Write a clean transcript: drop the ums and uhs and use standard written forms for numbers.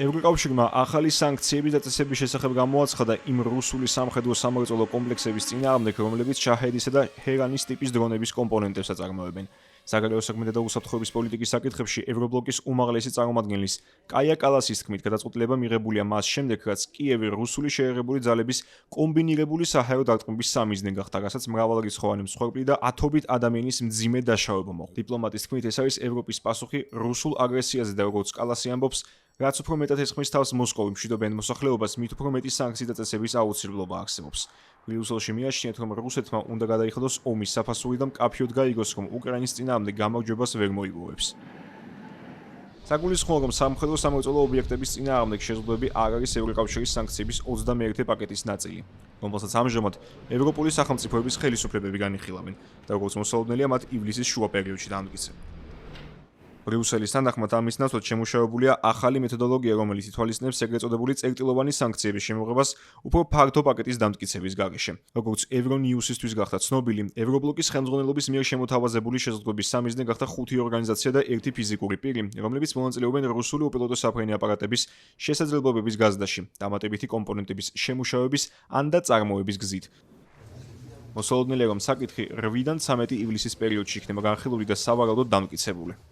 ევროკავშირმა ახალი სანქციების დაწესების შესახებ გამოაცხადა იმ რუსული სამხედრო სამრეწველო კომპლექსების წინააღმდეგ, რომლებიც შაჰედისა და ჰერანის ტიპის დრონების კომპონენტებს აწარმოებენ. საგარეო საქმეთა და უსაფრთხოების პოლიტიკის საკითხებში ევრობლოკის უმაღლესი წარმომადგენლის კაია კალასის თქმით, გადაწყვეტილება მიღებულია მას შემდეგ, რაც კიევი რუსული შეიარაღებული ძალების კომბინირებული საჰაერო დარტყმების სამიზნე გახდა, რასაც მრავალრიცხოვანი მსხვერპლი და ათობით ადამიანის მძიმე დაშავება მოჰყვა. დიპლომატის თქმით, ეს არის ევროპის პასუხი რუსულ აგრესიაზე და როგორც კალასი ამბობს, რაც უფრო მეტად ეხმის თავს მოსკოვი მშვიდობიან მოსახლეობას, მით უფრო მეტი სანქციის დაწესების აუცილებლობა არსებობს. ბრიუსელში მიაჩნიათ, რომ რუსეთმა უნდა გადაიხადოს ომის საფასური და მკაფიოდ გაიგოს, რომ უკრაინის წინააღმდეგ გამარჯვებას ვერ მოიპოვებს. საგულისხმოა, რომ სამხედრო სამრეწველო ობიექტების წინააღმდეგ შეზღუდვები არ არის ევროკავშირის სანქციების 21 პაკეტის ნაწილი, რომელსაც ამჟამად ევროპული სახელმწიფოების ხელისუფლებები განიხილავენ და როგორც მოსალოდნელია მათ ივლისის შუა პერიოდში დამტკიცებენ. ბრიუსელის თანახმად ამის ნაცვლად შემუშავებულია ახალი მეთოდოლოგია, რომელიც ითვალისწინებს ეგრეთ წოდებული წერტილოვანი სანქციების შემოღებას უფრო ფართო პაკეტის დამტკიცების გარეშე. როგორც ევრონიუსისთვის გახდა ცნობილი, ევრობლოკის ხელმძღვანელობის მიერ შემოთავაზებული შეზღუდვების სამიზნე გახდა 5 ორგანიზაცია და 1 ფიზიკური პირი, რომლებიც მონაწილეობენ რუსული უპილოტო საფრენი აპარატების შესაძლებლობების გაზრდაში, დამატებითი კომპონენტების შემუშავების ან და წარმოების გზით. მოსალოდნელია, რომ საკითხი 8-დან 13 ივლისის პერიოდში იქნება განხილული და სავარაუდოდ დამტკიცებული.